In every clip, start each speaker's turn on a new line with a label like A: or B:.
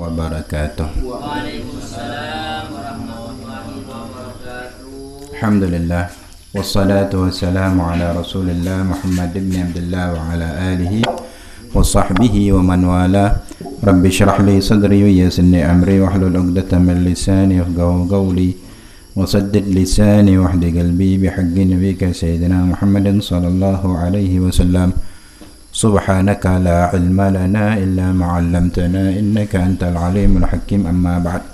A: wabarakatuh.
B: Waalaikumsalam warahmatullahi wabarakatuh.
A: Alhamdulillah wassalatu wassalamu ala Rasulillah Muhammad ibn Abdullah wa ala alihi wa sahbihi wa man wala. Rabbi shrah li sadri wa yassir li amri wahlul 'uqdatam min lisani yafqahu qawli wa saddid lisani wahdi qalbi bihaqqi nabiyyika sayyidina Muhammadin sallallahu alaihi wasallam. Subhanaka la ilma lana illa ma 'allamtana innaka antal alimul hakim. Amma ba'd.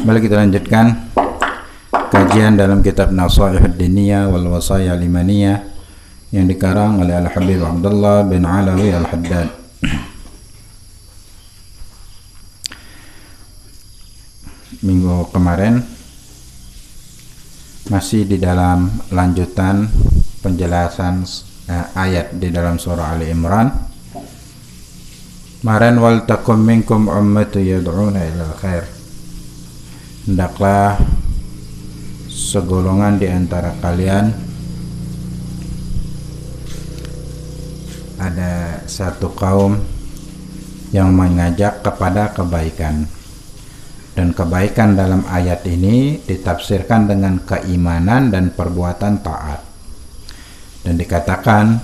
A: Mari kita lanjutkan kajian dalam kitab Nasaihud Diniyah wal Wasaya Limaniyah yang dikarang oleh Al-Habib Abdullah bin Alawi Al-Haddad. Minggu kemarin masih di dalam lanjutan penjelasan ayat di dalam surah Ali Imran. Kemarin wal takum minkum ummatu yad'una ilal khair. Hendaklah segolongan di antara kalian ada satu kaum yang mengajak kepada kebaikan. Dan kebaikan dalam ayat ini ditafsirkan dengan keimanan dan perbuatan taat. Dan dikatakan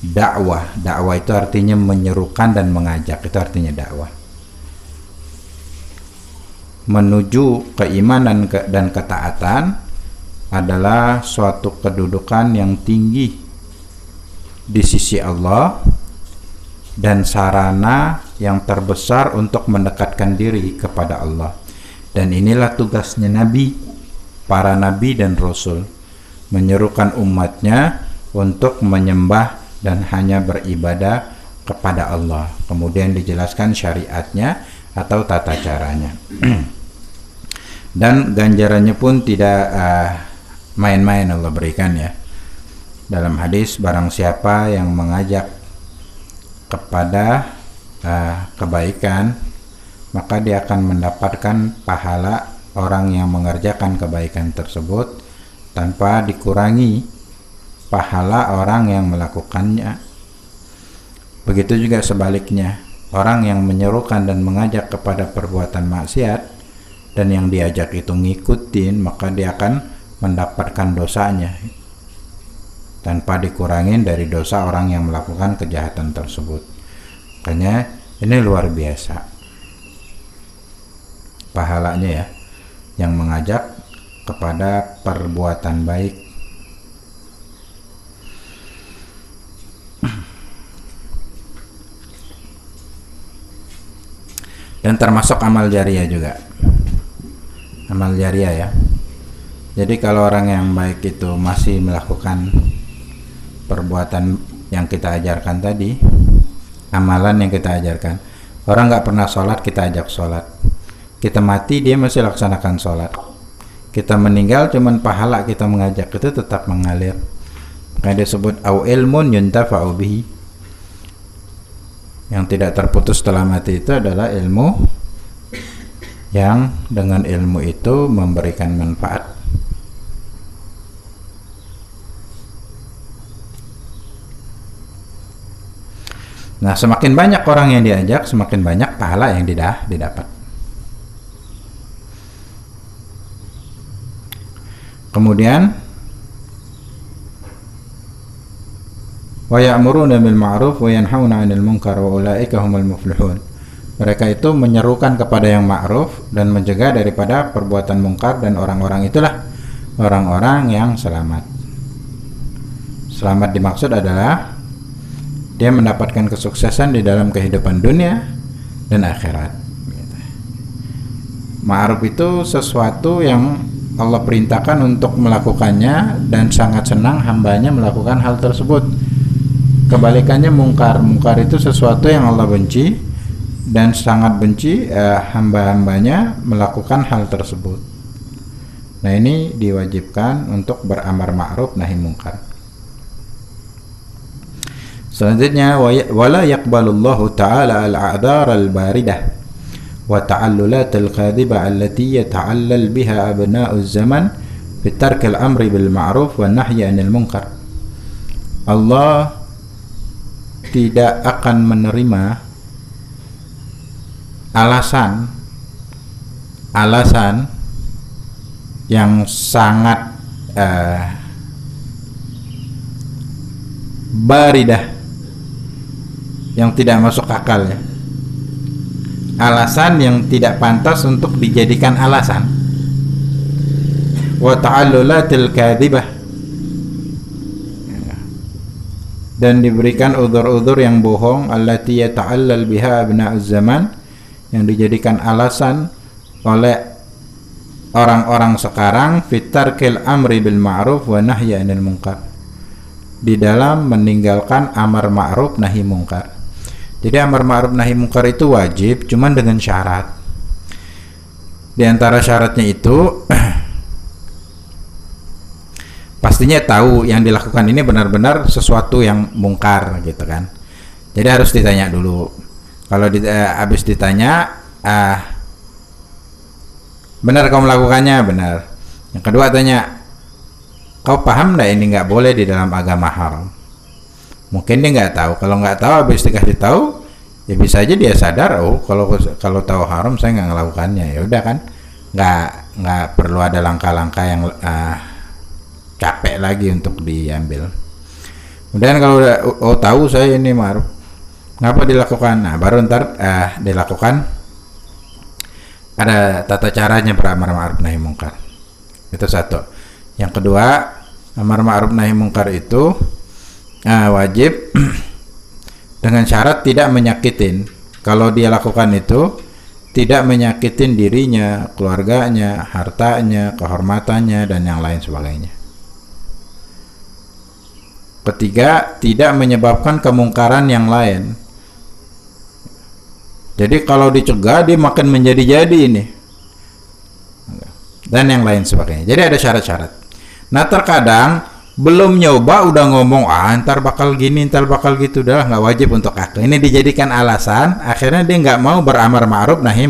A: dakwah. Dakwah itu artinya menyerukan dan mengajak. Itu artinya dakwah. Menuju keimanan dan ketaatan adalah suatu kedudukan yang tinggi di sisi Allah dan sarana yang terbesar untuk mendekatkan diri kepada Allah. Dan inilah tugasnya Nabi, para Nabi dan Rasul, menyerukan umatnya untuk menyembah dan hanya beribadah kepada Allah. Kemudian dijelaskan syariatnya atau tata caranya. Dan ganjarannya pun tidak main-main Allah berikan ya. Dalam hadis, barang siapa yang mengajak kepada kebaikan, maka dia akan mendapatkan pahala orang yang mengerjakan kebaikan tersebut tanpa dikurangi pahala orang yang melakukannya. Begitu juga sebaliknya, orang yang menyerukan dan mengajak kepada perbuatan maksiat dan yang diajak itu ngikutin, maka dia akan mendapatkan dosanya tanpa dikurangin dari dosa orang yang melakukan kejahatan tersebut. Makanya ini luar biasa pahalanya ya, yang mengajak kepada perbuatan baik. Dan termasuk amal jariah juga. Amal jariah ya. Jadi kalau orang yang baik itu masih melakukan perbuatan yang kita ajarkan tadi, amalan yang kita ajarkan. Orang nggak pernah sholat, kita ajak sholat. Kita mati, dia masih laksanakan sholat. Kita meninggal, cuman pahala kita mengajak itu tetap mengalir. Makanya disebut au ilmun yuntafa'u bihi. Yang tidak terputus setelah mati itu adalah ilmu yang dengan ilmu itu memberikan manfaat. Nah, semakin banyak orang yang diajak, semakin banyak pahala yang didapat. Kemudian wa ya'muruna bil ma'ruf wa yanhauna 'anil munkar wa ulaika humul muflihun. Mereka itu menyerukan kepada yang ma'ruf dan mencegah daripada perbuatan mungkar, dan orang-orang itulah orang-orang yang selamat. Selamat dimaksud adalah dia mendapatkan kesuksesan di dalam kehidupan dunia dan akhirat. Ma'ruf itu sesuatu yang Allah perintahkan untuk melakukannya dan sangat senang hambanya melakukan hal tersebut. Kebalikannya mungkar. Mungkar itu sesuatu yang Allah benci dan sangat benci hamba-hambanya melakukan hal tersebut. Nah, ini diwajibkan untuk beramar ma'ruf nahi mungkar. Selanjutnya wala yaqbalullahu ta'ala al-a'dhar al-baridah wa ta'allulat al-kadhibah allati yata'allal biha abna'uz zaman bi tark al-amri bil ma'ruf wa nahyi 'anil munkar. Allah tidak akan menerima alasan yang sangat baridah, yang tidak masuk akal ya. Alasan yang tidak pantas untuk dijadikan alasan. Wa ta'allulatil kadhibah, dan diberikan udzur-udzur yang bohong, allati yata'allal biha abna'uz zaman, yang dijadikan alasan oleh orang-orang sekarang fitarkil amri bil ma'ruf wa nahyi 'anil munkar, di dalam meninggalkan amar ma'ruf nahi munkar. Jadi amar ma'ruf nahi munkar itu wajib, cuman dengan syarat. Di antara syaratnya itu pastinya tahu yang dilakukan ini benar-benar sesuatu yang mungkar gitu kan. Jadi harus ditanya dulu. Kalau habis ditanya, benar kau melakukannya? Benar. Yang kedua tanya, kau paham nggak ini nggak boleh di dalam agama haram? Mungkin dia nggak tahu. Kalau nggak tahu, habis dikasih tahu, ya bisa aja dia sadar, oh kalau tahu haram saya nggak melakukannya. Ya udah kan, nggak perlu ada langkah-langkah yang capek lagi untuk diambil. Kemudian kalau udah tahu saya ini ma'ruf, ngapa dilakukan? Nah baru ntar dilakukan, ada tata caranya beramar ma'ruf nahi munkar. Itu satu. Yang kedua, amar ma'ruf nahi munkar itu wajib dengan syarat tidak menyakitin. Kalau dia lakukan itu tidak menyakitin dirinya, keluarganya, hartanya, kehormatannya, dan yang lain sebagainya. Ketiga, tidak menyebabkan kemungkaran yang lain. Jadi kalau dicegah, dia makin menjadi-jadi ini, dan yang lain sebagainya. Jadi ada syarat-syarat. Nah terkadang belum nyoba udah ngomong ntar bakal gini, ntar bakal gitu, udah nggak wajib untuk aku. Ini dijadikan alasan, akhirnya dia nggak mau beramar ma'ruf nahi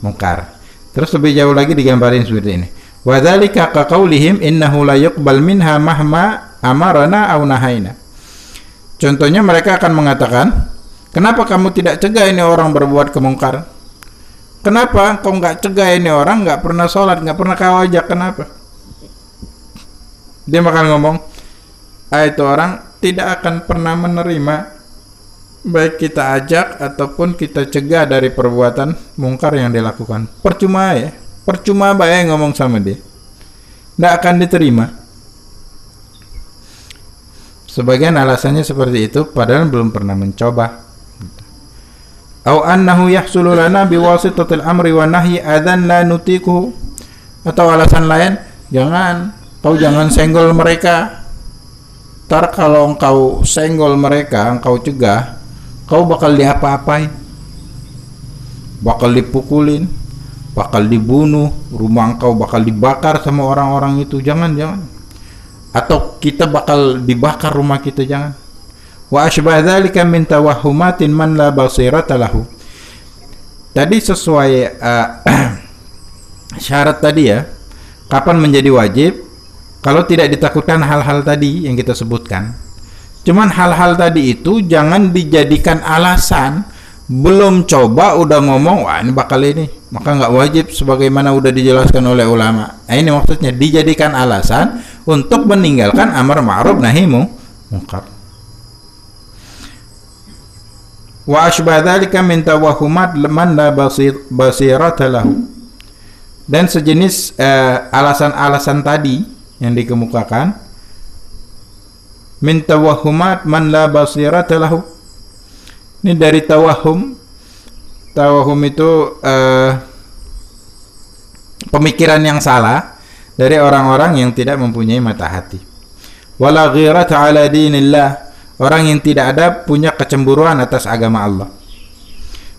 A: munkar. Terus lebih jauh lagi digambarin seperti ini. Wa dzalika ka qaulihim innahu la yuqbal minha mahma amarana aw nahaina. Contohnya mereka akan mengatakan, kenapa kamu tidak cegah ini orang berbuat kemungkaran? Kenapa kau nggak cegah ini orang nggak pernah sholat, nggak pernah kau ajak, kenapa? Dia bakal ngomong, itu orang tidak akan pernah menerima baik kita ajak ataupun kita cegah dari perbuatan mungkar yang dilakukan. Percuma ya, percuma baik ngomong sama dia, tidak akan diterima. Sebagian alasannya seperti itu, padahal belum pernah mencoba. Au annahu yahsulu lana biwasitatil amri wa nahyi adzan la nutiquhu. Atau alasan lain, kau jangan senggol mereka. Ntar kalau engkau senggol mereka, engkau cegah, kau bakal diapa-apain, bakal dipukulin, bakal dibunuh, rumah engkau bakal dibakar sama orang-orang itu. Jangan. Atau kita bakal dibakar rumah kita, jangan. Wa asybah dzalika min tawahhumatin man la basirata lahu. Tadi sesuai syarat tadi ya, kapan menjadi wajib? Kalau tidak ditakutkan hal-hal tadi yang kita sebutkan. Cuman hal-hal tadi itu jangan dijadikan alasan. Belum coba udah ngomong, wah ini bakal ini, maka nggak wajib sebagaimana udah dijelaskan oleh ulama. Nah, ini maksudnya dijadikan alasan untuk meninggalkan amar ma'ruf nahi munkar. Wa asybah dzalika min tawahhumat man la basirata lahu. Dan sejenis alasan-alasan tadi yang dikemukakan, min tawahhumat man la basirata lahu. Ini dari tawahum. Tawahum itu pemikiran yang salah dari orang-orang yang tidak mempunyai mata hati. Wala ghirata ala dinillah, orang yang tidak ada punya kecemburuan atas agama Allah.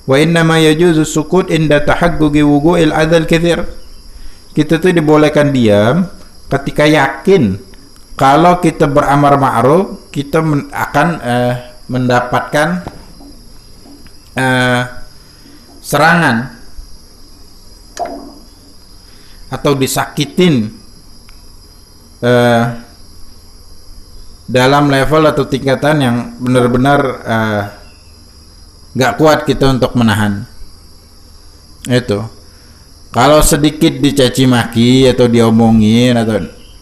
A: Wa inna ma yajuzu sukut inda tahaqquqi wuqu'il adzal katsir. Kita tuh dibolehkan diam ketika yakin kalau kita beramar ma'ruf kita akan mendapatkan serangan atau disakitin dalam level atau tingkatan yang benar-benar gak kuat kita untuk menahan. Itu. Kalau sedikit dicaci maki atau diomongin atau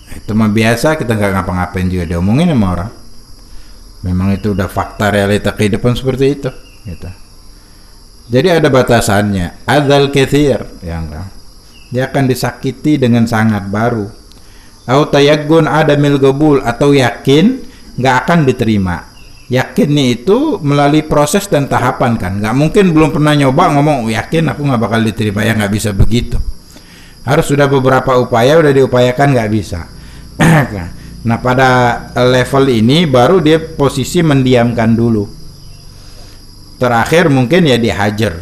A: itu mah biasa, kita nggak ngapa-ngapain juga diomongin sama orang. Memang itu udah fakta realita kehidupan seperti itu. Gitu. Jadi ada batasannya. Adzal katsir yang dia akan disakiti dengan sangat baru. Au tayaggun adamil qabul, atau yakin nggak akan diterima. Yakinnya itu melalui proses dan tahapan kan. Nggak mungkin belum pernah nyoba ngomong yakin aku nggak bakal diterima, ya nggak bisa begitu. Harus sudah beberapa upaya, udah diupayakan nggak bisa. Nah pada level ini baru dia posisi mendiamkan dulu. Terakhir mungkin ya dihajar.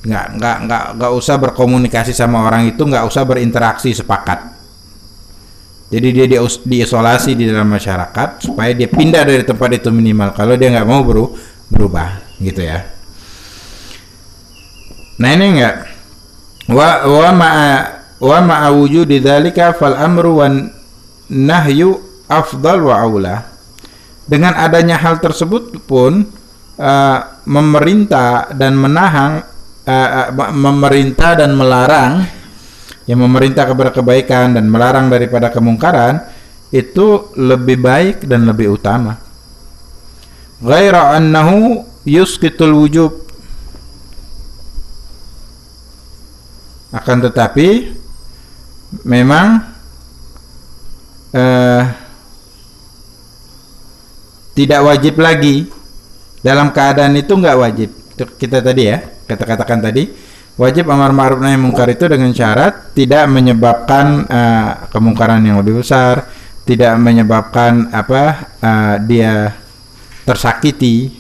A: Nggak usah berkomunikasi sama orang itu, nggak usah berinteraksi, sepakat. Jadi dia diisolasi di dalam masyarakat supaya dia pindah dari tempat itu minimal. Kalau dia nggak mau berubah, gitu ya. Nah ini enggak. Wa ma'a wujudi dzalika fal amru wan nahyu afdal wa aula. Dengan adanya hal tersebut pun memerintah dan melarang, yang memerintah kepada kebaikan dan melarang daripada kemungkaran itu lebih baik dan lebih utama. Ghaira annahu yusqitul wujub, akan tetapi memang tidak wajib lagi. Dalam keadaan itu nggak wajib. Kita tadi ya katakan tadi, wajib amar ma'ruf nahi mungkar itu dengan syarat tidak menyebabkan kemungkaran yang lebih besar, tidak menyebabkan dia tersakiti.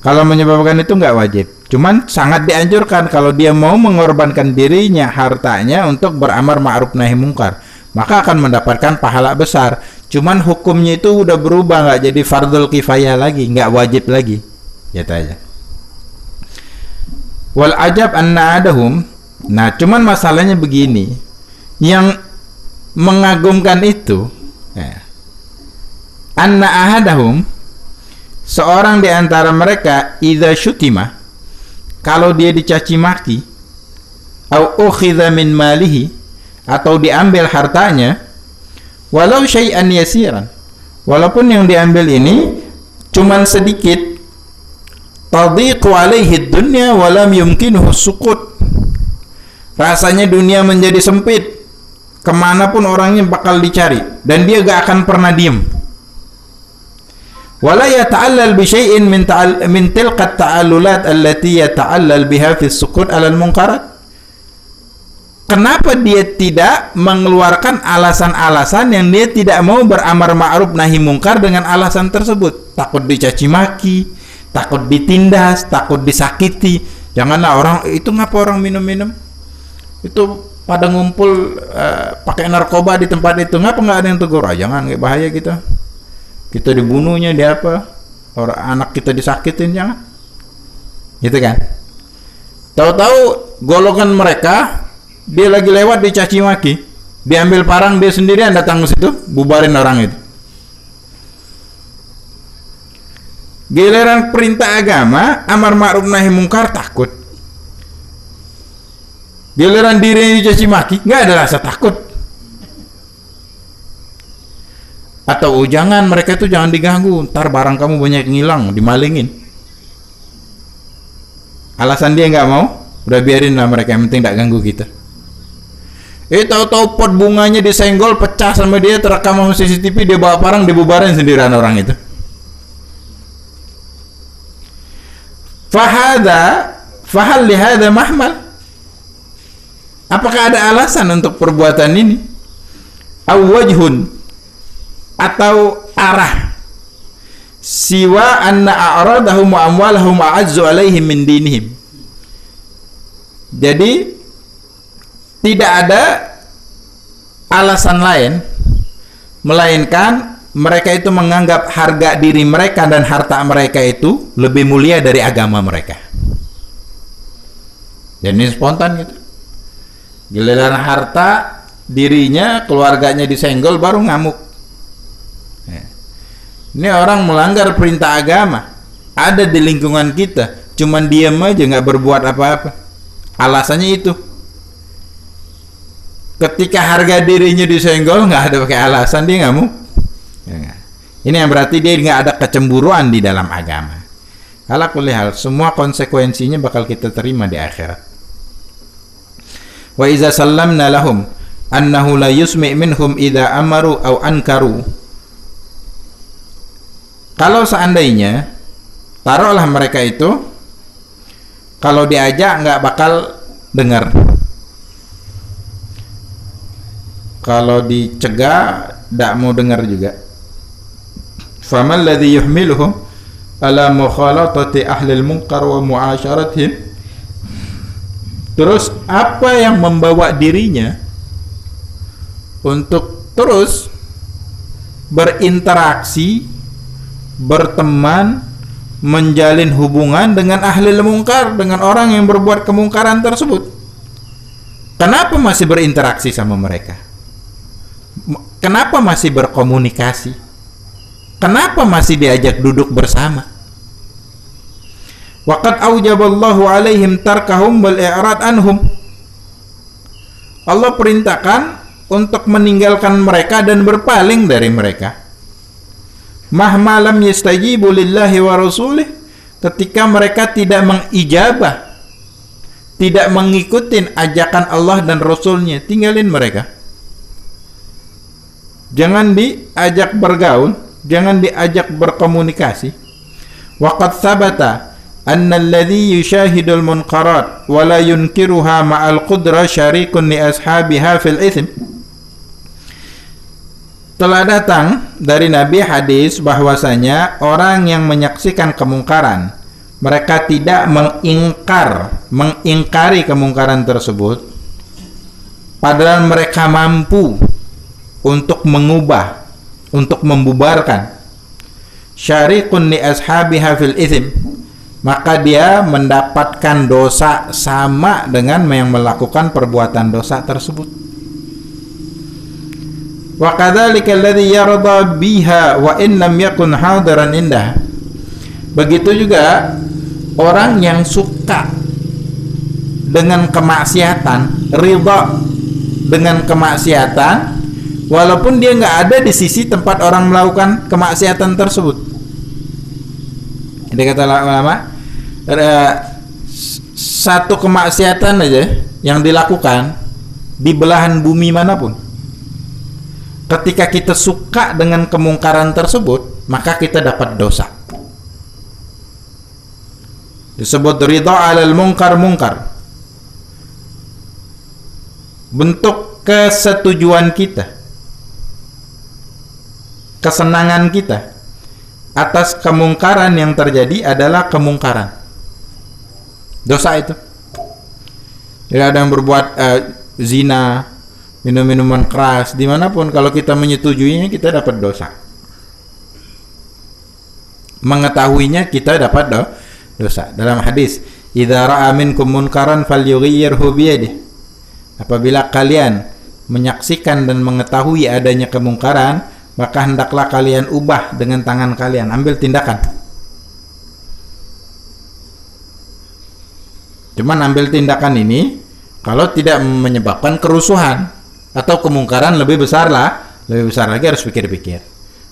A: Kalau menyebabkan itu nggak wajib, cuman sangat dianjurkan kalau dia mau mengorbankan dirinya, hartanya untuk beramar ma'ruf nahi mungkar, maka akan mendapatkan pahala besar. Cuman hukumnya itu udah berubah, nggak jadi fardul kifayah lagi, nggak wajib lagi, gitu aja. Wal ajab anna adahum. Nah cuman masalahnya begini, yang mengagumkan itu anna ahadahum, seorang di antara mereka, idza syutima, kalau dia dicaci maki, au ukhidha min malihi, atau diambil hartanya, walau syai'an yasiran, walaupun yang diambil ini cuman sedikit, tadhiqu alaihi dunya wa lam yumkinuhu suqut, rasanya dunia menjadi sempit, kemanapun orangnya bakal dicari dan dia gak akan pernah diem. Wala yata'allal bi syai'in min tilqat ta'allulat allati yata'allal biha fi suqut 'ala al-munkarat. Kenapa dia tidak mengeluarkan alasan-alasan yang dia tidak mau beramar ma'ruf nahi mungkar dengan alasan tersebut? Takut dicaci maki, takut ditindas, takut disakiti. Janganlah orang itu, ngapa orang minum-minum itu pada ngumpul pakai narkoba di tempat itu, ngapa nggak ada yang tegur? Jangan, kayak bahaya kita dibunuhnya, dia apa, orang anak kita disakitin, jangan, gitu kan. Tahu-tahu golongan mereka, dia lagi lewat dicaci maki, diambil parang, dia sendirian datang ke situ bubarin orang itu. Giliran perintah agama, amar ma'ruf nahi mungkar, takut. Giliran dirinya dicaci maki, nggak ada rasa takut. Atau jangan, mereka itu jangan diganggu, ntar barang kamu banyak ngilang, dimalingin. Alasan dia nggak mau, udah biarin lah mereka, yang penting nggak ganggu kita. Tahu-tahu pot bunganya disenggol, pecah sama dia, terekam sama CCTV, dia bawa parang, dibubarin sendirian orang itu. Fahal lihada mahmal, apakah ada alasan untuk perbuatan ini? Awwajhun, atau arah, siwa anna a'radahum wa amwalahum a'azzu alaihim min dinihim. Jadi tidak ada alasan lain melainkan mereka itu menganggap harga diri mereka dan harta mereka itu lebih mulia dari agama mereka. Dan ini spontan gitu. Giliran harta dirinya, keluarganya disenggol, baru ngamuk. Ini orang melanggar perintah agama, ada di lingkungan kita, cuman diam aja, nggak berbuat apa-apa. Alasannya itu. Ketika harga dirinya disenggol, nggak ada pakai alasan, dia nggak mau. Ya, ini yang berarti dia nggak ada kecemburuan di dalam agama. Ala kulli hal, semua konsekuensinya bakal kita terima di akhirat. Wa iza sallamna lahum annahu la yusmi' minhum idza amaru aw ankaru. Kalau seandainya, taruhlah mereka itu kalau diajak nggak bakal dengar, kalau dicegah tidak mau dengar juga. Faman ladzi yuhmiluhum ala mukhalatati ahli al-munkar wa mu'asyaratihim. Terus apa yang membawa dirinya untuk terus berinteraksi, berteman, menjalin hubungan dengan ahli al-munkar, dengan orang yang berbuat kemungkaran tersebut? Kenapa masih berinteraksi sama mereka? Kenapa masih berkomunikasi? Kenapa masih diajak duduk bersama? Waqad aujaballahu alaihim tarkahum wal i'rad anhum. Allah perintahkan untuk meninggalkan mereka dan berpaling dari mereka. Mahma lam yastajibu lillahi wa rasulih, ketika mereka tidak mengijabah, tidak mengikuti ajakan Allah dan Rasulnya, tinggalin mereka. Jangan diajak bergaul, jangan diajak berkomunikasi. Waqad sabata anna alladhi yushahidul munkarat wa la yunkiruha ma'al qudra syarikun li ashabiha fil ithm. Telah datang dari Nabi hadis bahwasanya orang yang menyaksikan kemungkaran, mereka tidak mengingkari kemungkaran tersebut, padahal mereka mampu untuk mengubah, untuk membubarkan. Syariqun li ashabiha fil ithm, maka dia mendapatkan dosa sama dengan yang melakukan perbuatan dosa tersebut. Wa kadzalika alladhi yarda biha wa in lam yakun hadiran indah. Begitu juga orang yang suka dengan kemaksiatan, ridha dengan kemaksiatan, walaupun dia nggak ada di sisi tempat orang melakukan kemaksiatan tersebut. Jadi kata ulama, satu kemaksiatan aja yang dilakukan di belahan bumi manapun, ketika kita suka dengan kemungkaran tersebut, maka kita dapat dosa. Disebut ridha 'alal munkar mungkar. Bentuk kesetujuan kita, kesenangan kita atas kemungkaran yang terjadi adalah kemungkaran, dosa itu. Jadi ada yang berbuat zina, minum minuman keras, dimanapun, kalau kita menyetujuinya kita dapat dosa. Mengetahuinya kita dapat dosa. Dalam hadis, idza ra'a minkum munkaran falyughayyirhu biyadihi. Apabila kalian menyaksikan dan mengetahui adanya kemungkaran, maka hendaklah kalian ubah dengan tangan kalian, ambil tindakan. Cuman ambil tindakan ini kalau tidak menyebabkan kerusuhan atau kemungkaran lebih besar lagi, harus pikir-pikir.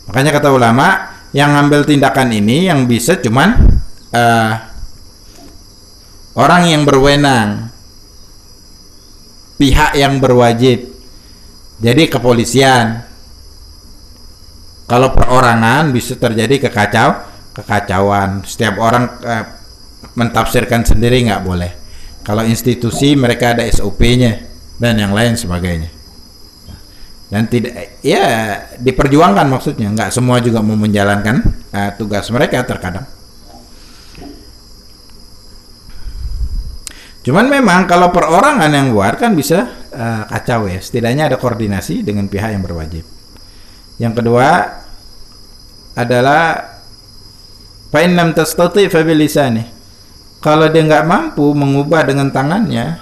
A: Makanya kata ulama, yang ambil tindakan ini yang bisa cuman orang yang berwenang, pihak yang berwajib. Jadi kepolisian. Kalau perorangan bisa terjadi kekacauan. Setiap orang mentafsirkan sendiri, nggak boleh. Kalau institusi mereka ada SOP-nya dan yang lain sebagainya. Dan tidak, ya diperjuangkan maksudnya. Nggak semua juga mau menjalankan tugas mereka terkadang. Cuman memang kalau perorangan yang buat kan bisa kacau ya. Setidaknya ada koordinasi dengan pihak yang berwajib. Yang kedua adalah fa in lam tastati fa bilisani. Kalau dia nggak mampu mengubah dengan tangannya,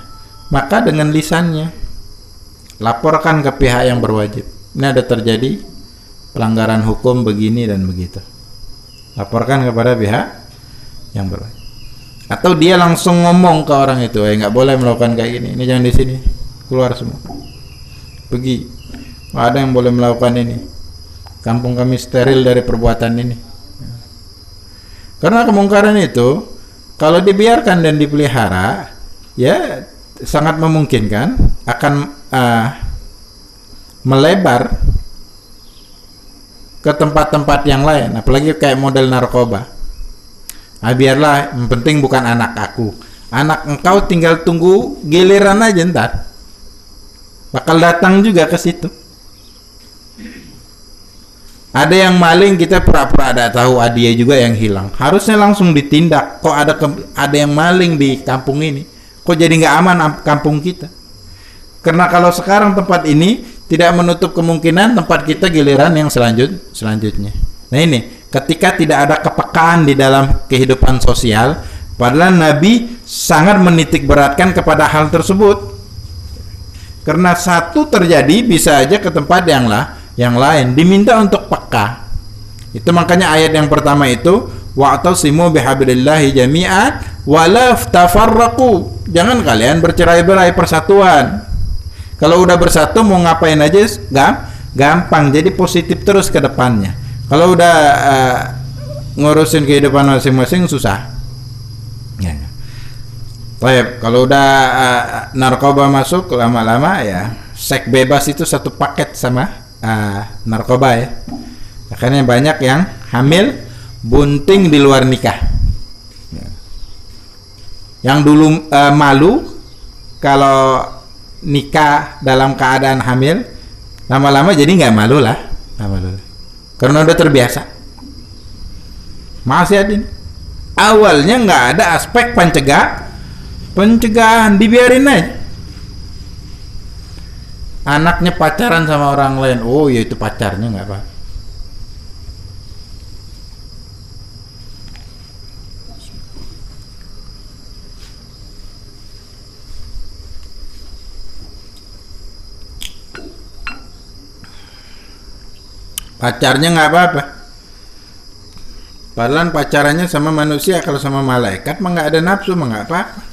A: maka dengan lisannya. Laporkan ke pihak yang berwajib. Ini ada terjadi pelanggaran hukum begini dan begitu. Laporkan kepada pihak yang berwajib. Atau dia langsung ngomong ke orang itu, nggak boleh melakukan kayak gini, ini jangan di sini, keluar semua, pergi. Ada yang boleh melakukan ini, kampung kami steril dari perbuatan ini. Karena kemungkaran itu kalau dibiarkan dan dipelihara, ya sangat memungkinkan akan melebar ke tempat-tempat yang lain, apalagi kayak model narkoba. Biarlah, yang penting bukan anak aku, anak engkau tinggal tunggu giliran aja, ntar bakal datang juga ke situ. Ada yang maling, kita pura-pura ada tahu, dia juga yang hilang, harusnya langsung ditindak. Kok ada yang maling di kampung ini, kok jadi nggak aman kampung kita? Karena kalau sekarang tempat ini tidak menutup kemungkinan tempat kita giliran yang selanjutnya. Nah ini, ketika tidak ada kepekaan di dalam kehidupan sosial, padahal Nabi sangat menitik beratkan kepada hal tersebut. Karena satu terjadi bisa aja ke tempat yang lain, diminta untuk peka. Itu makanya ayat yang pertama itu, wa'tasimu bihablillahi jami'an wa la tafarraqu. Jangan kalian bercerai-berai, persatuan. Kalau udah bersatu mau ngapain aja gampang, jadi positif terus ke depannya. Kalau udah ngurusin kehidupan masing-masing susah. Ya. Baik, kalau udah narkoba masuk, lama-lama ya seks bebas itu satu paket sama narkoba ya. Makanya banyak yang hamil bunting di luar nikah. Ya. Yang dulu malu kalau nikah dalam keadaan hamil, lama-lama jadi nggak malu lah, karena udah terbiasa. Masih ada, awalnya nggak ada aspek pencegahan, dibiarin aja. Anaknya pacaran sama orang lain, oh ya itu pacarnya, nggak apa. Pacarnya nggak apa-apa. Padahal pacarannya sama manusia, kalau sama malaikat mah nggak ada nafsu, mah nggak apa-apa.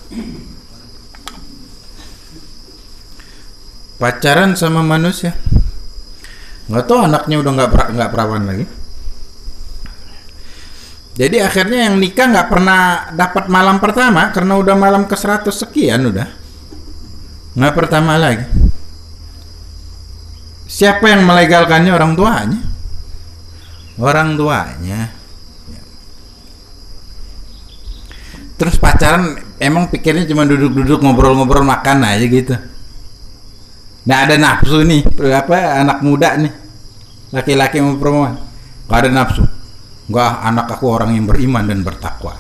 A: Pacaran sama manusia, nggak tahu anaknya udah nggak perawan lagi. Jadi akhirnya yang nikah nggak pernah dapat malam pertama, karena udah malam ke 100 sekian udah nggak pertama lagi. Siapa yang melegalkannya? Orang tuanya. Terus pacaran emang pikirnya cuma duduk-duduk ngobrol-ngobrol makan aja gitu. Nggak ada nafsu nih, anak muda nih, laki-laki mau perempuan, nggak ada nafsu. Nggak, anak aku orang yang beriman dan bertakwa.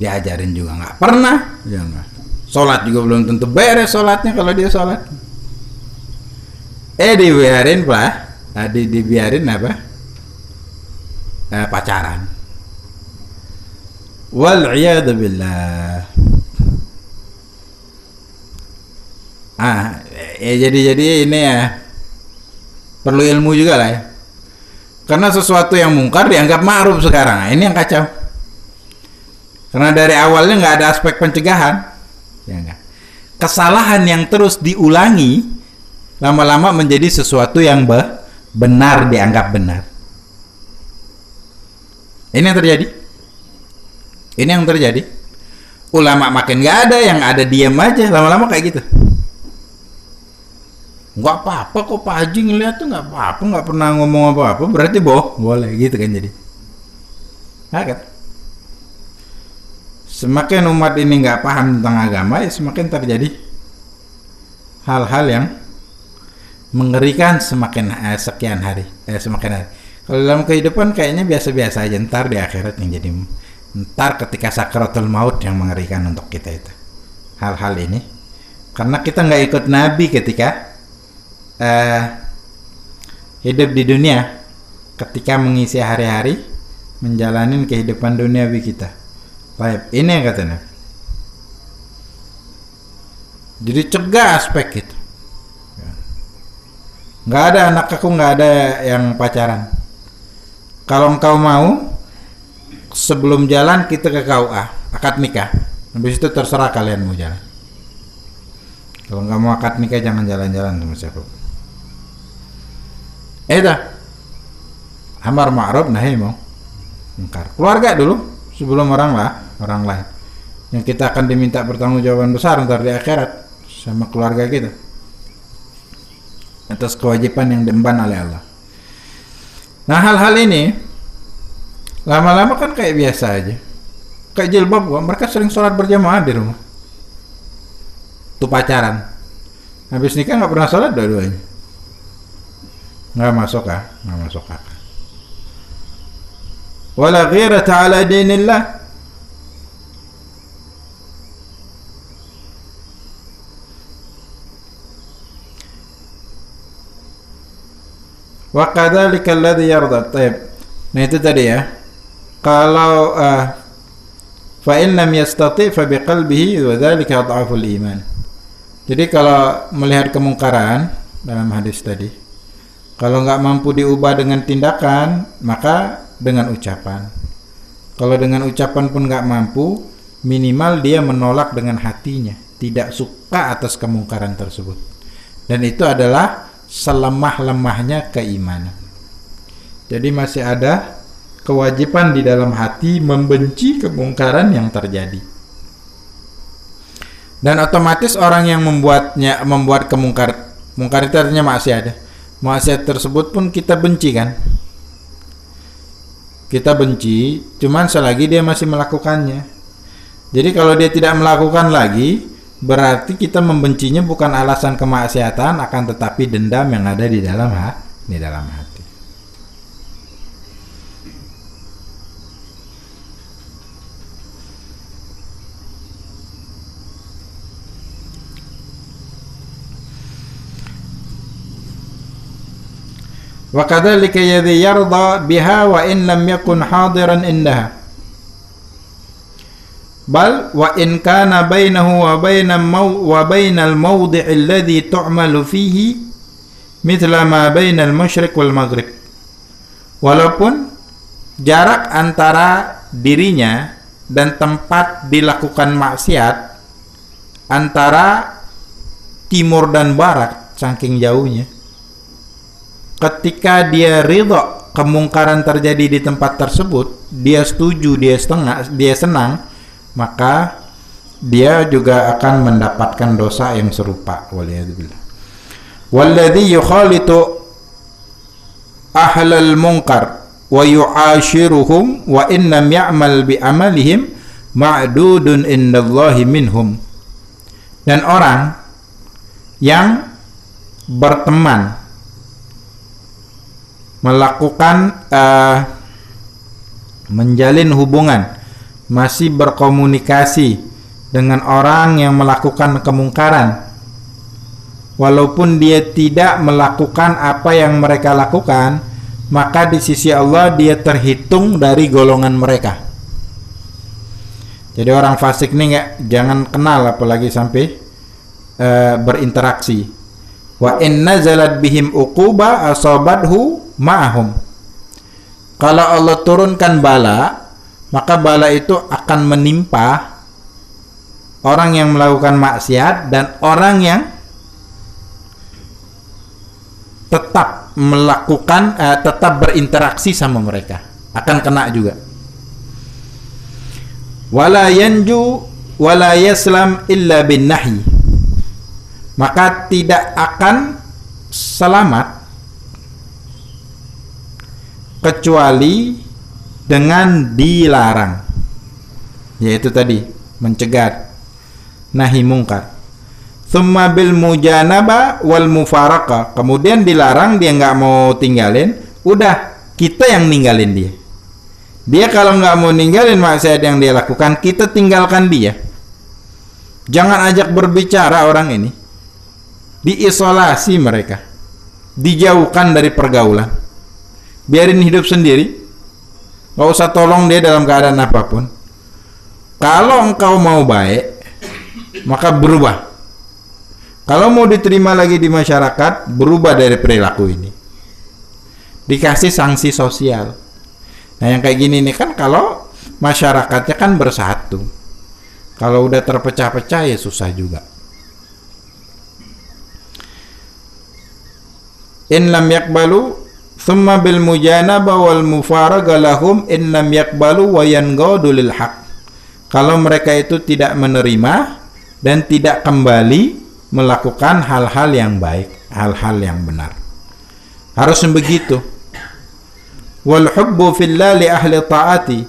A: Diajarin juga nggak pernah. Sholat juga belum tentu beres sholatnya kalau dia sholat. Dibiarin pak, dibiarin apa? Pacaran. Wal'iyadu billah. Jadi ini ya perlu ilmu juga lah ya. Karena sesuatu yang mungkar dianggap ma'ruf sekarang. Ini yang kacau. Karena dari awalnya nggak ada aspek pencegahan. Ya, kesalahan yang terus diulangi lama-lama menjadi sesuatu yang benar, dianggap benar. Ini yang terjadi. Ulama makin nggak ada, yang ada diam aja, lama-lama kayak gitu. Nggak apa-apa kok Pak Haji ngeliat tuh, nggak apa-apa, nggak pernah ngomong apa-apa, berarti boleh gitu kan jadi. Nah, kan? Semakin umat ini nggak paham tentang agama, ya semakin terjadi hal-hal yang mengerikan semakin hari. Kalau dalam kehidupan kayaknya biasa-biasa aja, ntar di akhirat yang jadi, ntar ketika sakaratul maut yang mengerikan untuk kita itu hal-hal ini, karena kita nggak ikut Nabi ketika hidup di dunia, ketika mengisi hari-hari menjalani kehidupan duniawi kita. Baik, ini yang kata Nabi. Jadi cegah aspek itu. Nggak ada anak aku, nggak ada yang pacaran. Kalau engkau mau sebelum jalan kita ke KUA, akad nikah. Habis itu terserah kalian mau jalan. Kalau nggak mau akad nikah jangan jalan-jalan sama siapa. Dah. Amar ma'ruf nahi mungkar. Keluarga dulu sebelum orang lain. Yang kita akan diminta pertanggungjawaban besar ntar di akhirat sama keluarga kita atas kewajiban yang diemban oleh Allah. Nah, hal-hal ini lama-lama kan kayak biasa aja. Kayak jilbab gua, mereka sering sholat berjamaah di rumah. Tuh pacaran. Habis nikah nggak pernah sholat dua-duanya. Nggak masuk akal. Wala ghirata ala dinillah. Wa kadzalika alladhi yarda. Taib. Nah itu tadi ya. Kalau fa in lam yastati fa biqalbihi wa dzalika adhaful iman. Jadi kalau melihat kemungkaran dalam hadis tadi, kalau nggak mampu diubah dengan tindakan, maka dengan ucapan. Kalau dengan ucapan pun nggak mampu, minimal dia menolak dengan hatinya, tidak suka atas kemungkaran tersebut. Dan itu adalah selemah-lemahnya keimanan. Jadi masih ada kewajiban di dalam hati membenci kemungkaran yang terjadi. Dan otomatis orang yang membuat mungkar itu artinya maksiat. Maksiat tersebut pun kita benci kan? Kita benci, cuman selagi dia masih melakukannya. Jadi kalau dia tidak melakukan lagi, berarti kita membencinya bukan alasan kemaksiatan, akan tetapi dendam yang ada di dalam hati. Wa kadzalika yadhi yarda biha wa in lam yakun hadiran indaha. Bal wa in kana bainahu wa bainal mawdi' alladhi tu'malu fihi mithla ma bainal masyriq wal maghrib. Walaupun jarak antara dirinya dan tempat dilakukan maksiat antara timur dan barat saking jauhnya, ketika dia ridha kemungkaran terjadi di tempat tersebut, dia setuju, dia senang, maka dia juga akan mendapatkan dosa yang serupa. Waliyadzubillah. Walladzi yukhalitu ahlal munkar wa yu'ashiruhum wa in lam ya'mal bi amalihim ma'dudun indallahi minhum. Dan orang yang berteman, melakukan menjalin hubungan, masih berkomunikasi dengan orang yang melakukan kemungkaran, walaupun dia tidak melakukan apa yang mereka lakukan, maka di sisi Allah dia terhitung dari golongan mereka. Jadi orang fasik ini jangan kenal apalagi sampai berinteraksi. Wa in nazalat bihim uquba asabathu ma'ahum. Kalau Allah turunkan bala, maka bala itu akan menimpa orang yang melakukan maksiat dan orang yang tetap melakukan tetap berinteraksi sama mereka akan kena juga. Wala yanju wala yaslam illa bin nahi. Maka tidak akan selamat kecuali dengan dilarang, yaitu tadi mencegah nahi mungkar. Tsumma bil mujanaba wal mufaraqah. Kemudian dilarang, dia nggak mau tinggalin, udah kita yang ninggalin dia. Dia kalau nggak mau ninggalin maksiat yang dia lakukan, kita tinggalkan dia. Jangan ajak berbicara orang ini. Diisolasi mereka, dijauhkan dari pergaulan, biarin hidup sendiri, gak usah tolong dia dalam keadaan apapun. Kalau engkau mau baik, maka berubah. Kalau mau diterima lagi di masyarakat, berubah dari perilaku ini, dikasih sanksi sosial. Nah yang kayak gini nih kan, kalau masyarakatnya kan bersatu. Kalau udah terpecah-pecah ya susah juga. In lam yakbalu thumma bil mujanaba wal mufaraga lahum in lam yakbalu wa yanqadu lil haq. Kalau mereka itu tidak menerima dan tidak kembali melakukan hal-hal yang baik, hal-hal yang benar. Harus begitu. Wal hubbu fillah li ahli ta'ati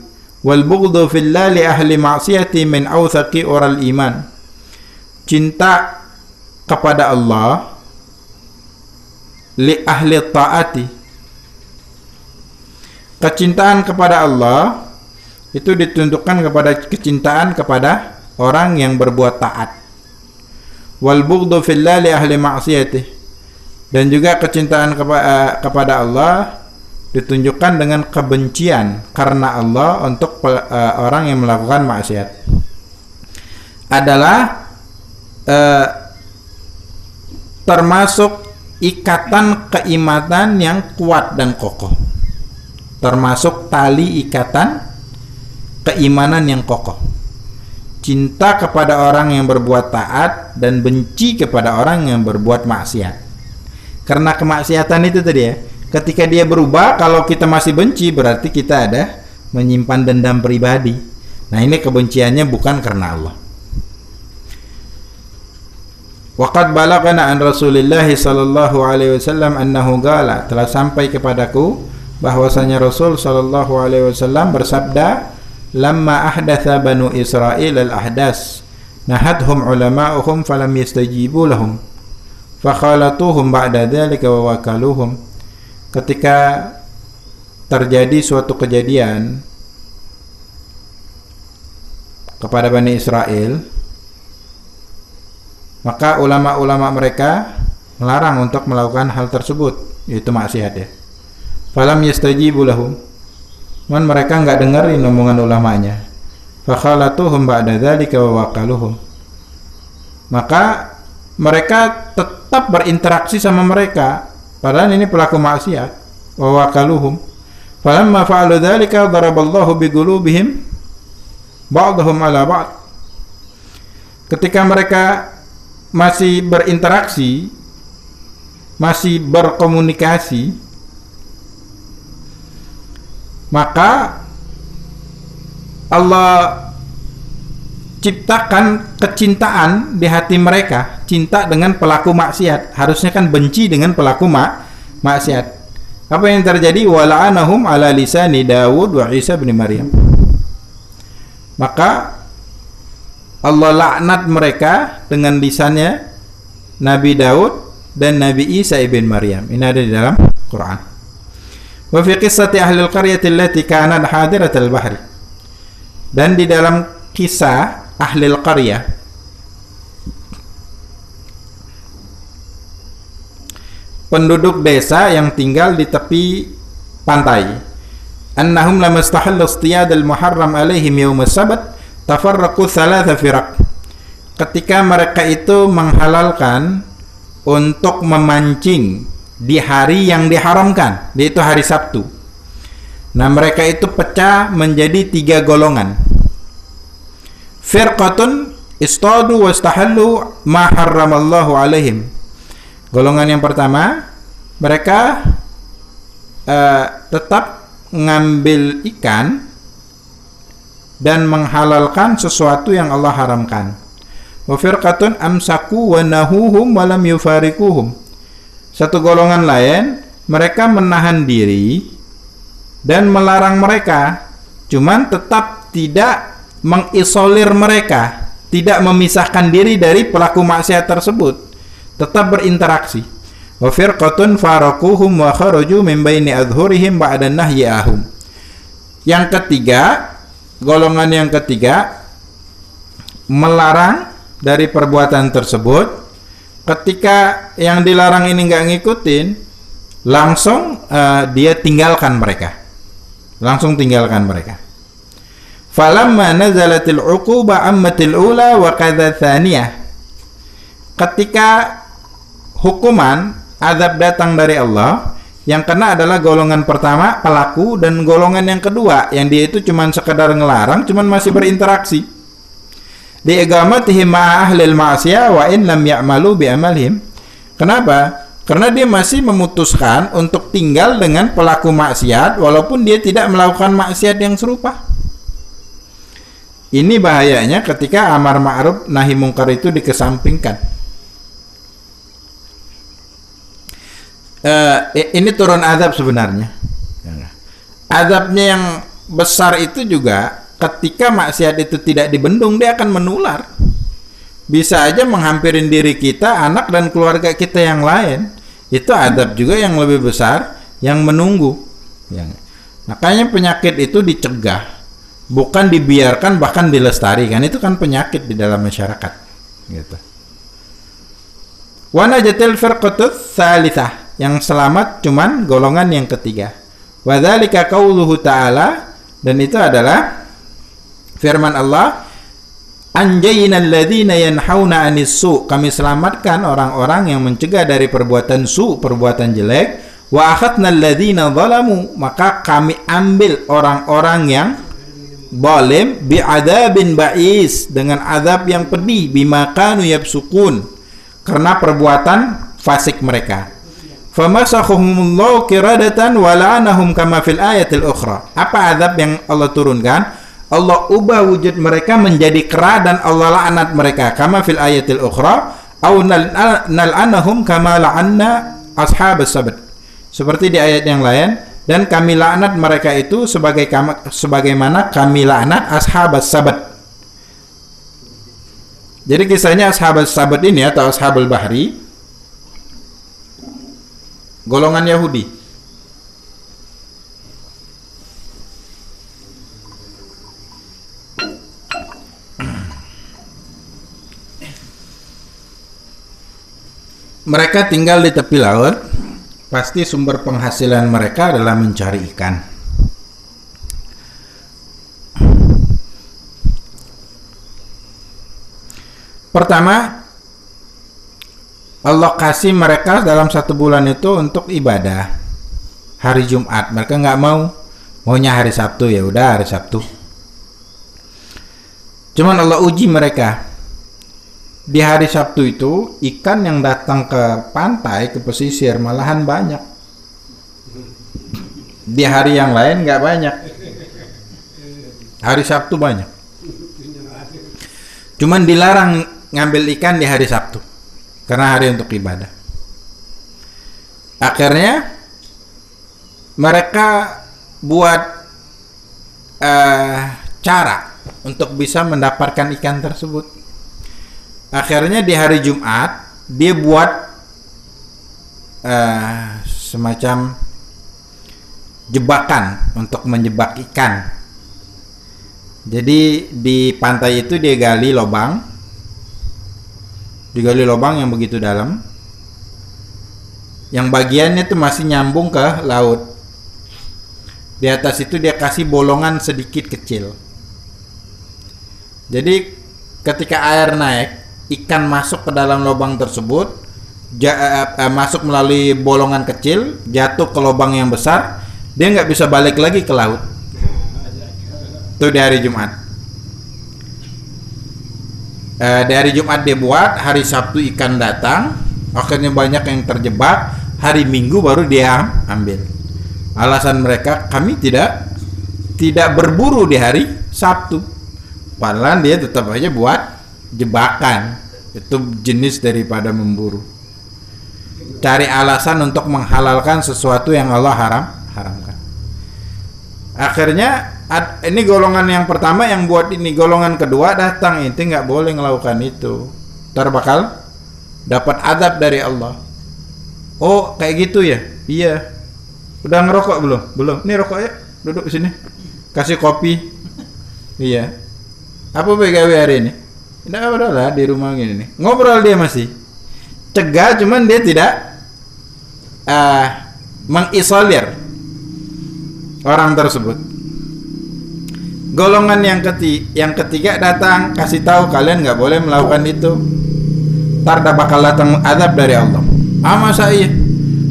A: wal bughdhu fillah li ahli ma'siyati min awthaqi ural iman. Cinta kepada Allah li ahli ta'ati. Kecintaan kepada Allah itu ditunjukkan kepada kecintaan kepada orang yang berbuat taat. Wal bughdhu fillah li ahli ma'siyati. Dan juga kecintaan kepada Allah ditunjukkan dengan kebencian karena Allah untuk orang yang melakukan maksiat. Adalah termasuk ikatan keimanan yang kuat dan kokoh. Termasuk tali ikatan keimanan yang kokoh. Cinta kepada orang yang berbuat taat dan benci kepada orang yang berbuat maksiat. Karena kemaksiatan itu tadi ya, ketika dia berubah, kalau kita masih benci berarti kita ada menyimpan dendam pribadi. Nah, ini kebenciannya bukan karena Allah. Waqad balagana an Rasulillah sallallahu alaihi wasallam annahu qala, telah sampai kepadaku bahwasanya Rasul sallallahu alaihi wasallam bersabda, lamma ahdatha banu Israil al-ahdas nahadhum ulama'uhum falam yastajibu lahum fakhalatuhum ba'da dhalika wa wakaluhum. Ketika terjadi suatu kejadian kepada Bani Israel, maka ulama-ulama mereka melarang untuk melakukan hal tersebut, yaitu maksiat ya. Falam yastajibu lahum, man mereka enggak dengerin omongan ulamanya. Fakhalatuhum ba'da dzalika wa waqaluhum, maka mereka tetap berinteraksi sama mereka padahal ini pelaku maksiat. Wa waqaluhum falamma fa'alu dzalika daraballahu biqulubihim ba'dahum ala ba'd. Ketika mereka masih berinteraksi, masih berkomunikasi, maka Allah ciptakan kecintaan di hati mereka, cinta dengan pelaku maksiat. Harusnya kan benci dengan pelaku maksiat. Apa yang terjadi? Wala'anahum ala lisani Dawud wa Isa bin Maryam. Maka Allah laknat mereka dengan lisannya Nabi Daud dan Nabi Isa ibn Maryam. Ini ada di dalam Quran. Wa fi qissati ahli al-qaryati allati kanat hadirat al-bahri. Dan di dalam kisah ahli al-qaryah, penduduk desa yang tinggal di tepi pantai, annahum lamastahallu istiyad al-muharram alaihim yawm as-sabt tafarraqu thalatha firaq. Ketika mereka itu menghalalkan untuk memancing di hari yang diharamkan, yaitu hari Sabtu. Nah, mereka itu pecah menjadi 3 golongan. Firqatun istadu wastahallu ma harramallahu alaihim. Golongan yang pertama, mereka tetap ngambil ikan dan menghalalkan sesuatu yang Allah haramkan. Wa firqatun amsaku wa nahuhum wa lam yufarikuhum. Satu golongan lain, mereka menahan diri dan melarang mereka, cuman tetap tidak mengisolir mereka, tidak memisahkan diri dari pelaku maksiat tersebut, tetap berinteraksi. Wa firqatun faraquhum wa kharaju min baini adhurihim ba'da nahyi ahum. Yang ketiga, golongan yang ketiga melarang dari perbuatan tersebut. Ketika yang dilarang ini nggak ngikutin, langsung dia tinggalkan mereka, langsung tinggalkan mereka. Falamma nazalatil uquba ammatil ula wa kadza thaniyah. Ketika hukuman azab datang dari Allah, Yang kena adalah golongan pertama pelaku, dan golongan yang kedua yang dia itu cuman sekedar ngelarang, cuman masih berinteraksi. Di igamatihim ma'a ahlil ma'siyah wa in lam ya'malu bi amalihim. Kenapa? Karena dia masih memutuskan untuk tinggal dengan pelaku maksiat walaupun dia tidak melakukan maksiat yang serupa. Ini bahayanya ketika amar ma'ruf nahi mungkar itu dikesampingkan. Ini turun azab sebenarnya. Azabnya yang besar itu juga ketika maksiat itu tidak dibendung, dia akan menular. Bisa aja menghampirin diri kita, anak dan keluarga kita yang lain. Itu azab juga yang lebih besar yang menunggu. Makanya penyakit itu dicegah, bukan dibiarkan, bahkan dilestarikan. Itu kan penyakit di dalam masyarakat. Gitu. Wa najatil firqatus tsalitsah. Yang selamat cuman golongan yang ketiga. Wa dzalika qauluhu ta'ala, dan itu adalah firman Allah, anjaynal ladzina yanhauna 'anis su', kami selamatkan orang-orang yang mencegah dari perbuatan su', perbuatan jelek. Wa akhadnal ladzina zalamu, maka kami ambil orang-orang yang zalim bi'adzabin ba'is, dengan azab yang pedih, bima kanu yafsukun, karena perbuatan fasik mereka. Famasakhumullahu qiradatan wa la'anahum kama fil ayatil ukhra. Apa azab yang Allah turunkan? Allah ubah wujud mereka menjadi kera dan Allah laknat mereka, kama fil ayatil ukhra, au nal'anahum kama la'anna ashabas sabt. Seperti di ayat yang lain, dan kami laknat mereka itu sebagaimana kami laknat ashabas sabt. Jadi kisahnya ashabas sabt ini atau ashabul bahri, golongan Yahudi. Mereka tinggal di tepi laut. Pasti sumber penghasilan mereka adalah mencari ikan. Pertama, Allah kasih mereka dalam 1 bulan itu untuk ibadah. Hari Jumat mereka nggak mau, maunya hari Sabtu. Ya udah hari Sabtu. Cuman Allah uji mereka. Di hari Sabtu itu ikan yang datang ke pantai, ke pesisir malahan banyak. Di hari yang lain nggak banyak. Hari Sabtu banyak. Cuman dilarang ngambil ikan di hari Sabtu karena hari untuk ibadah. Akhirnya mereka buat cara untuk bisa mendapatkan ikan tersebut. Akhirnya di hari Jumat dia buat semacam jebakan untuk menjebak ikan. Jadi di pantai itu dia gali lubang yang begitu dalam, yang bagiannya itu masih nyambung ke laut. Di atas itu dia kasih bolongan sedikit kecil. Jadi ketika air naik, ikan masuk ke dalam lubang tersebut, masuk melalui bolongan kecil, jatuh ke lubang yang besar, dia nggak bisa balik lagi ke laut. Itu di hari Jumat. Di hari Jumat dia buat, hari Sabtu ikan datang, akhirnya banyak yang terjebak, hari Minggu baru dia ambil. Alasan mereka, kami tidak berburu di hari Sabtu. Padahal dia tetap aja buat jebakan. Itu jenis daripada memburu. Cari alasan untuk menghalalkan sesuatu yang Allah haramkan. Akhirnya ini golongan yang pertama yang buat ini, golongan kedua datang, inti nggak boleh melakukan itu, ntar bakal dapat adab dari Allah. Oh kayak gitu ya? Iya. Udah ngerokok belum? Belum. Nih rokok ya, duduk di sini. Kasih kopi. Iya. Apa begawe hari ini? Tidak apa lah di rumah gini nih. Ngobrol dia masih. Cegah, cuman dia tidak mengisolir orang tersebut. Golongan yang ketiga datang, kasih tahu kalian nggak boleh melakukan itu. Ntar bakal datang azab dari Allah. Masa iya?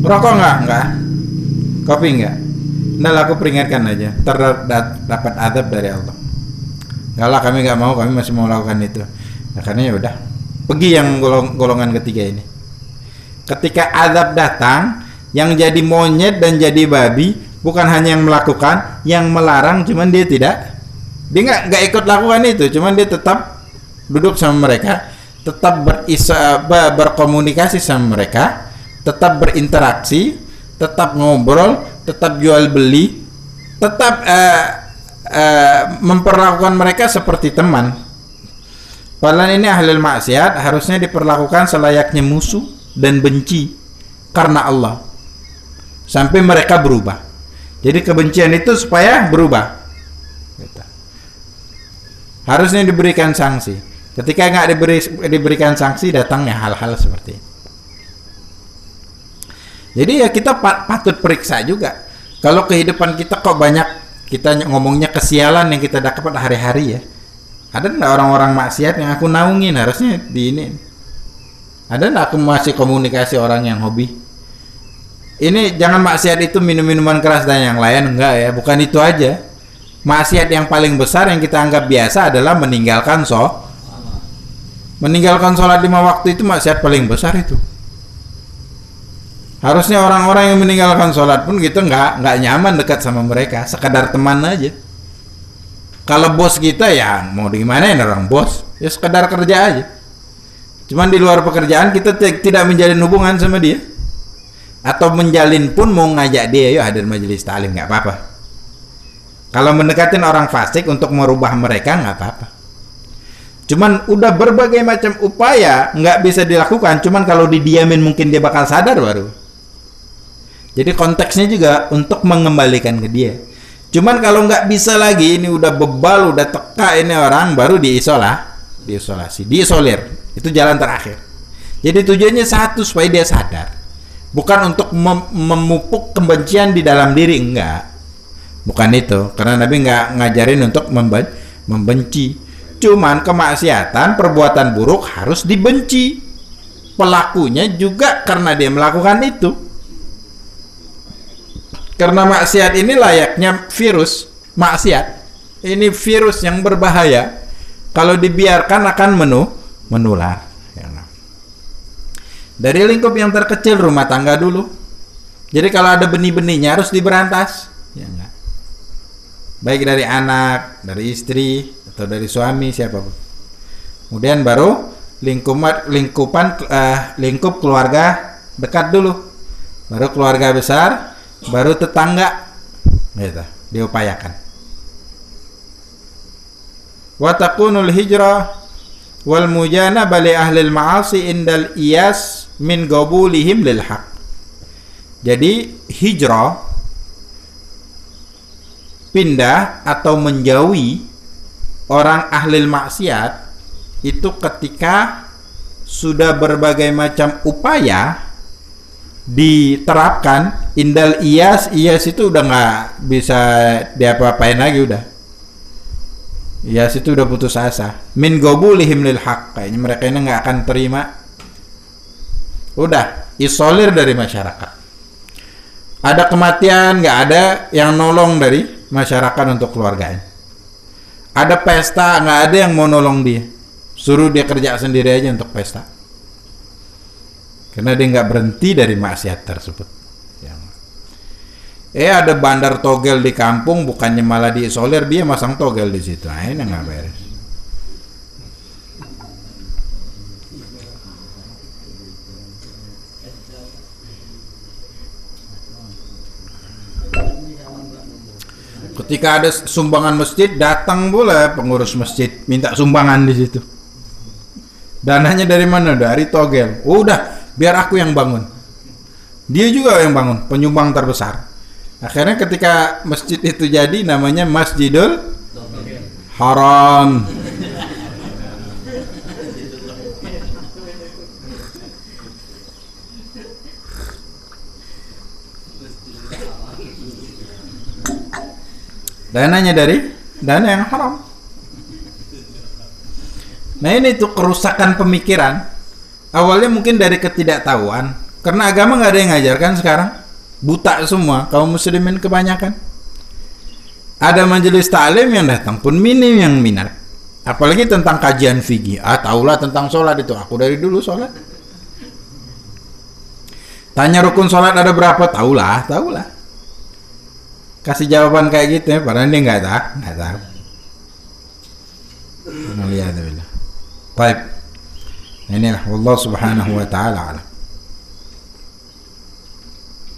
A: Rokok nggak? Kopi enggak? Nah, aku peringatkan aja, terdapat azab dari Allah. Kalau kami nggak mau, kami masih mau lakukan itu. Nah, karena ya udah, pergi yang golongan ketiga ini. Ketika azab datang, yang jadi monyet dan jadi babi bukan hanya yang melakukan, yang melarang, cuman dia nggak ikut lakukan itu, cuman dia tetap duduk sama mereka, tetap berkomunikasi sama mereka, tetap berinteraksi, tetap ngobrol, tetap jual beli, tetap memperlakukan mereka seperti teman. Padahal ini ahli maksiat harusnya diperlakukan selayaknya musuh dan benci karena Allah sampai mereka berubah. Jadi kebencian itu supaya berubah. Harusnya diberikan sanksi. Ketika nggak diberikan sanksi, datangnya hal-hal seperti ini. Jadi ya kita patut periksa juga. Kalau kehidupan kita kok banyak kita ngomongnya kesialan yang kita dapat hari-hari ya. Ada nggak orang-orang maksiat yang aku naungin, harusnya di ini. Ada nggak aku masih komunikasi orang yang hobi? Ini jangan maksiat itu minum-minuman keras dan yang lain, enggak ya, bukan itu aja. Maksiat yang paling besar yang kita anggap biasa adalah meninggalkan sholat 5 waktu. Itu maksiat paling besar itu. Harusnya orang-orang yang meninggalkan sholat pun kita nggak nyaman dekat sama mereka, sekedar teman aja. Kalau bos kita ya mau gimana ya orang bos, ya sekedar kerja aja. Cuman di luar pekerjaan kita tidak menjalin hubungan sama dia, atau menjalin pun mau ngajak dia, yuk hadir majelis taklim, nggak apa-apa. Kalau mendekatin orang fasik untuk merubah mereka nggak apa-apa. Cuman udah berbagai macam upaya nggak bisa dilakukan. Cuman kalau didiamin mungkin dia bakal sadar baru. Jadi konteksnya juga untuk mengembalikan ke dia. Cuman kalau nggak bisa lagi, ini udah bebal, udah teka ini orang, baru diisolir. Itu jalan terakhir. Jadi tujuannya satu, supaya dia sadar. Bukan untuk memupuk kebencian di dalam diri, enggak. Bukan itu, karena Nabi nggak ngajarin untuk membenci. Cuman kemaksiatan, perbuatan buruk harus dibenci. Pelakunya juga karena dia melakukan itu. Karena maksiat ini layaknya virus maksiat. Ini virus yang berbahaya. Kalau dibiarkan akan menular. Dari lingkup yang terkecil rumah tangga dulu. Jadi kalau ada benih-benihnya harus diberantas. Ya enggak. Baik dari anak, dari istri, atau dari suami, siapapun. Kemudian baru lingkup keluarga dekat dulu. Baru keluarga besar, baru tetangga. Gitu, diupayakan. Wa takunul hijrah wal mujanabah li ahli al-ma'asi indal iyas min qabulihim lil haq. Jadi hijrah, pindah atau menjauhi orang ahli maksiat itu ketika sudah berbagai macam upaya diterapkan. Indal iyas itu udah nggak bisa diapa-apain lagi, udah iyas itu udah putus asa. Min qabulihim lil haq, kayaknya mereka ini nggak akan terima, udah isolir dari masyarakat. Ada kematian, nggak ada yang nolong dari masyarakat untuk keluarganya. Ada pesta, nggak ada yang mau nolong dia, suruh dia kerja sendiri aja untuk pesta, karena dia nggak berhenti dari maksiat tersebut. Ada bandar togel di kampung, bukannya malah diisolir, dia masang togel di situ. Nah, ini nggak beres. Ketika ada sumbangan masjid, datang pula pengurus masjid minta sumbangan di situ. Dananya dari mana? Dari togel. Udah, biar aku yang bangun. Dia juga yang bangun, penyumbang terbesar. Akhirnya ketika masjid itu jadi, namanya Masjidul Haram. Dananya dari dana yang haram. Nah, ini tuh kerusakan pemikiran. Awalnya mungkin dari ketidaktahuan, karena agama nggak ada yang ngajarkan sekarang. buta semua, kaum muslimin kebanyakan. Ada majelis taklim yang datang pun minim yang minat. Apalagi tentang kajian fikih. Tahulah tentang sholat itu. Aku dari dulu sholat. Tanya rukun sholat ada berapa? Tahulah. Kasih jawaban kayak gitu ya, padahal dia nggak tahu. Lihat. Baik. Inilah Allah Subhanahu wa taala.